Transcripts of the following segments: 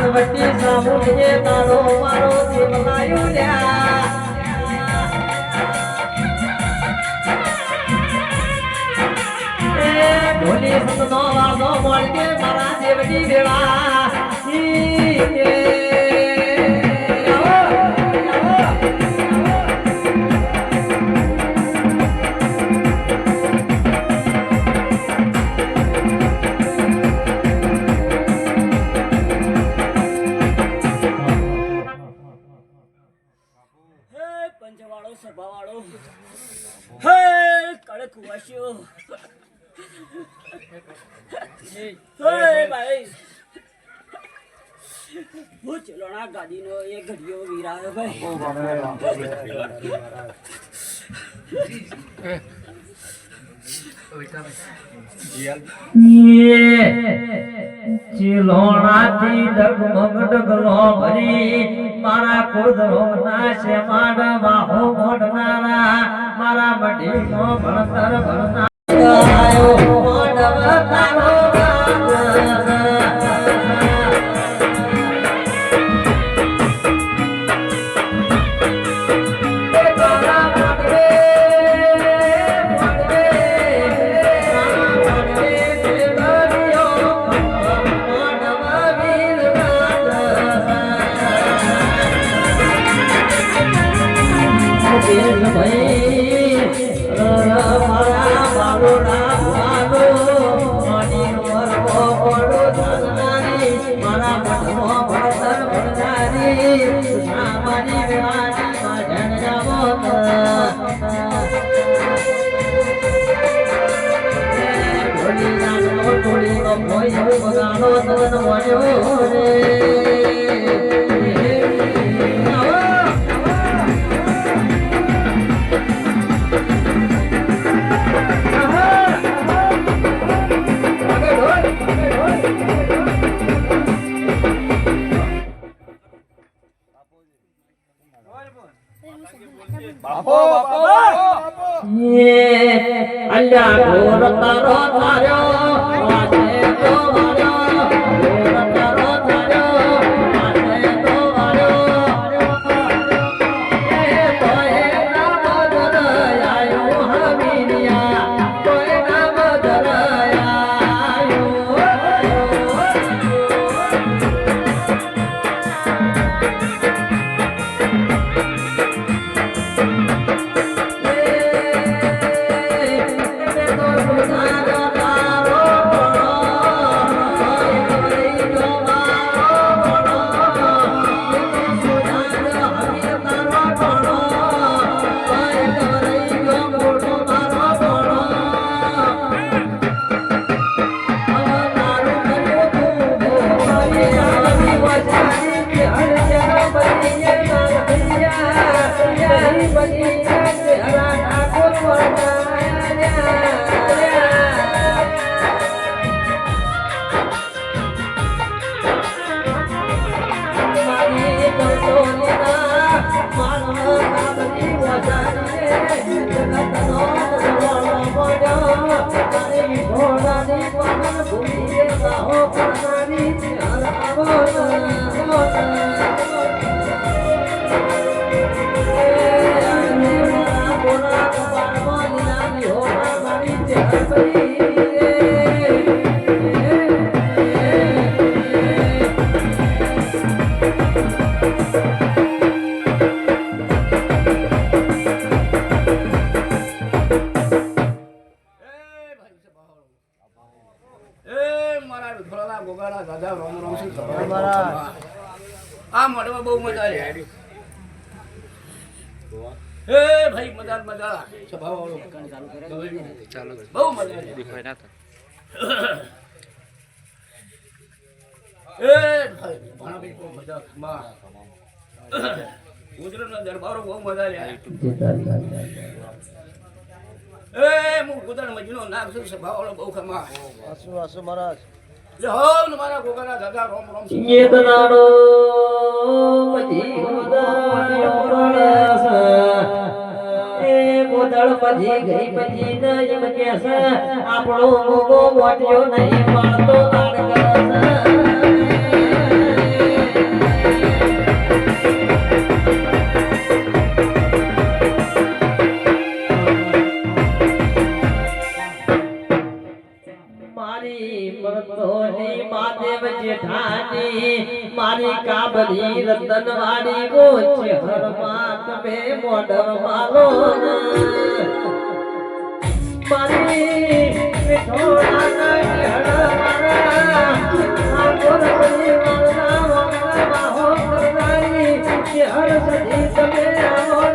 માનવતી સામુએ તારો મારો દેવલાયું લ્યા ઢોલી સતનો વાળો મળકે મારા દેવજી વેળા સભાવાળો હે કડક વાસ્યો હે ભાઈ હું ચલોણા ગાડીનો એ ઘડિયો વીરાયો ચિલોણાથી ડગમગ ડગલો ભરી મારા કુદરો નાશે માડવા હો મોડનારા મારા મઢીનો ભણતર ભણનારો મોડવ તારો અલ્યા ઢોર તારો તાર્યો વાજે તો વાર્યો ઢોર તારો તાર્યો વાજે તો વાર્યો એ તોય નામ ધરાયો હમીરિયા તોય નામ ધરાયો આ મોડમાં બહુ મજા આવી એ ભાઈ મજા મજા સ્વભાવ વાળો ચાલુ કરે ચાલુ બહુ મજા આવી દેખાય ના એ ભાઈ ભણા બી બહુ મજા માં ગુજરાતના દરબારો બહુ મજા લે એ હું કુદાન મજનો નામ છું સભાવાળો બહુ ખમા આસુ મહારાજ લે હો મારા ગોગાના દાદા રોમ રોમ ये तनाडो पजी उदायो रस ए गोदळ पजी गई पजी न यम केस આપણો મોગો મોટ્યો નહીં પાડતો મારી પરતોની માદેવ જેઠાની મારી કાબરી રતનવાડી ગોચ હરમાં તમે મોડર માલો મારી વિઠોળાના ઘેડ મારા આ ગોરબની મારા વગરા હો કરનારી કે હર સદી તમે આવો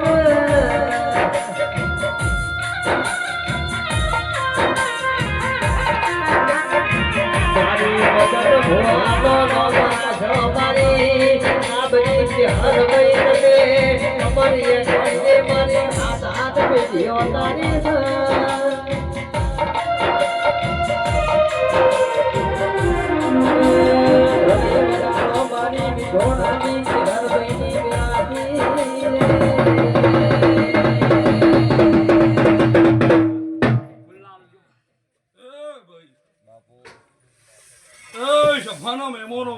સભાના મહેમાનો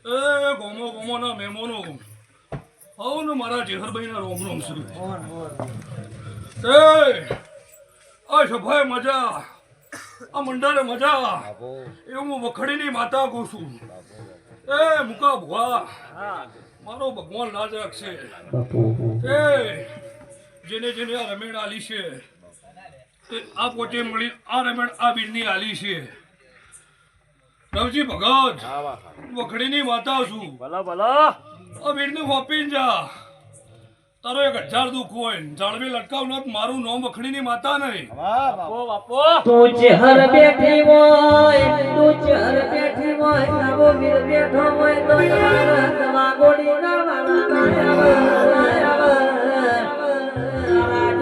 એ ગોમોના મહેમાનો આવો ને મારા જેહરભાઈના રોમ રોમ શ્રી એ આ સભાએ મજા આ મંડળે મજા એવું હું વખડીની માતા કહું છું એ મુકા ભુવા મારો ભગવાન લાજ રાખશે એ જેને જેને આ રમેણ આલી છે તે આ પોતે મળી આ રમેણ આ બીરની આલી છે રવજી ભગત વખડીની માતા છું આ વીરને હોપીને જા તારો 1000 દુઃખ હોય જાળવી લટકાવ ન મારું નામ વખડીની માતા નહીં તું ચહેર બેઠી હોય તારો વીર બેઠો હોય તો દવા ગોડી ના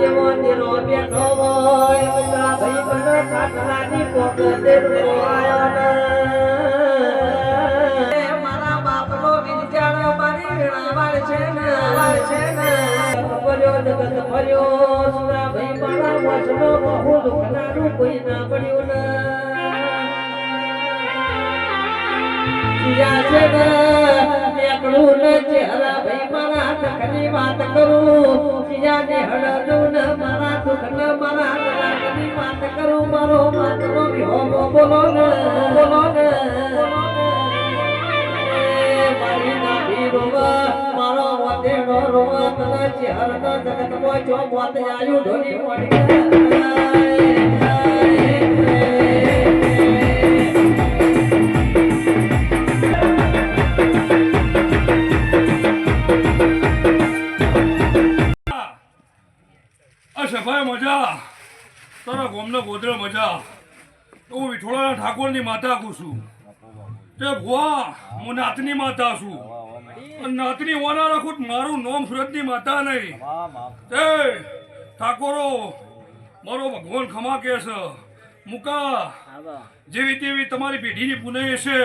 રાજેવો દીનો બેઠો હોય ઉતરા ભાઈ બનો ખાટલાની પોકતે રોવાયો ને મારા બાપનો વિચારો મારી વેળાવાળ છે ને ભર્યો જગત ભર્યો સુરા ભાઈ મારા વચનો બહુ દુખનારું કોઈ ના પડ્યું ને જીયા છે ને એકલું ને ચહેરા ભાઈ મારા દુઃખની વાત કરું જીયાને હળદું ને મારા દુઃખ ને મારા દુઃખની વાત કરું મારો માતનો વિહોમો બોલો ને મારી નાભી રોવા મારો મોતેડો રોવા તને ચહેરનો જગતમાં જો મોત આયુ ઢોલી પડી સભાએ મજા તારા ગોમનો ગોદળ મજા હું વિઠોળાના ઠાકોરની માતા કહું છું તે ભુવા હું નાતની માતા છું અને નાતની હોના રાખું મારું નામ સુરતની માતા નહીં તે ઠાકોરો મારો ભગવાન ખમા કે છે મુકા જેવી તેવી તમારી પેઢીની પુનઃ છે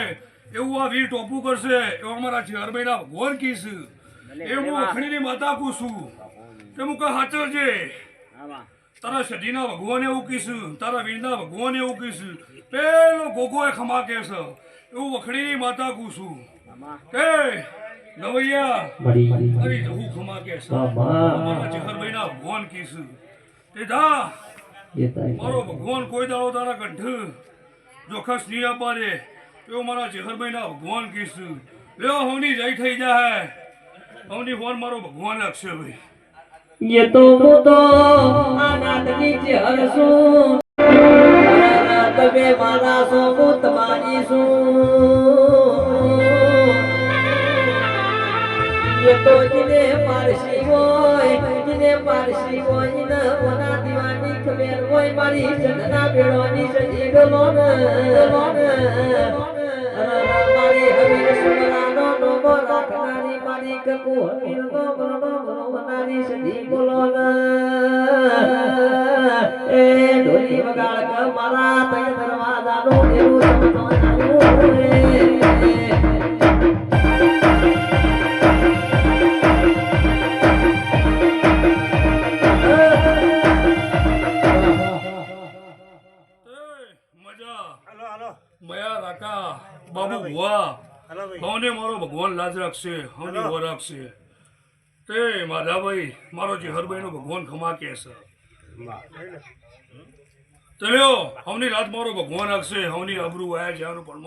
એવું આ વીર ટોપું કરશે એવું અમારા 4 મહિના ભગવાન કીશ એ હું અખણીની માતા કહું છું તે મુકા હાચરજે તારા સદીના ભગવાન એવું કીશું તારા વીરના ભગવાન એવું કીશું પેલો ગોગોએ ખમા કે છે એવું વખડીની માતા કહું છું કે નવૈયા અરે હું ખમા કે છે મારા જહરભાઈના ભગવાન કીશું તે જા મારો ભગવાન કોઈ દાડો તારા કંઠ જોખસ નહીં અપારે એવું મારા જહરભાઈના ભગવાન કીશું લ્યો હવની જઈ થઈ જાય હવની ફોન મારો ભગવાન રાખશે ભાઈ ये तो मुदो अनाथ नीचे हरसू तबे मारा सो मुत मारी सू ये तो जिने पारसी होय इने वना दीवानी खबर होय मारी चंदना बेड़ोनी सजी गलो न થનારી મારી કકુ હમીર નો મરણો મનોવનારી સદી બોલો એ ઢોલી વગાડ કે મારા તય દરવાજાનો દેવું સમતો આવ્યું મયા રાકા બાબુ ભુવા હવને મારો ભગવાન લાજ રાખશે હવને ઉભો રાખશે તે માધાભાઈ મારો જે હરભાઈનો ભગવાન ખમા કે છે ચલ્યો હવની રાત મારો ભગવાન રાખશે હવની આબરૂ આયા જ્યાંનું પણ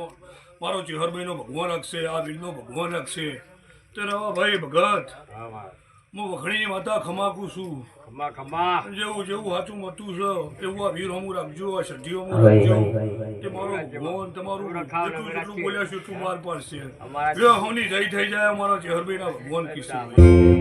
મારો જે હરભાઈનો ભગવાન રાખશે આ વીરનો ભગવાન રાખશે તે રવા ભાઈ ભગત હું વખણીની માતા ખમાકું છું જેવું જેવું સાચું મતું છે એવું આ વીર હમું રાખજો આ સઢીઓ હમું રાખજો તે મારો ભગવાન તમારું જેટલું જેટલું બોલ્યા છે એટલું માર પાડશે હવની જઈ થઈ જાય અમારા ચેહરભાઈના ભગવાન કિસ્સો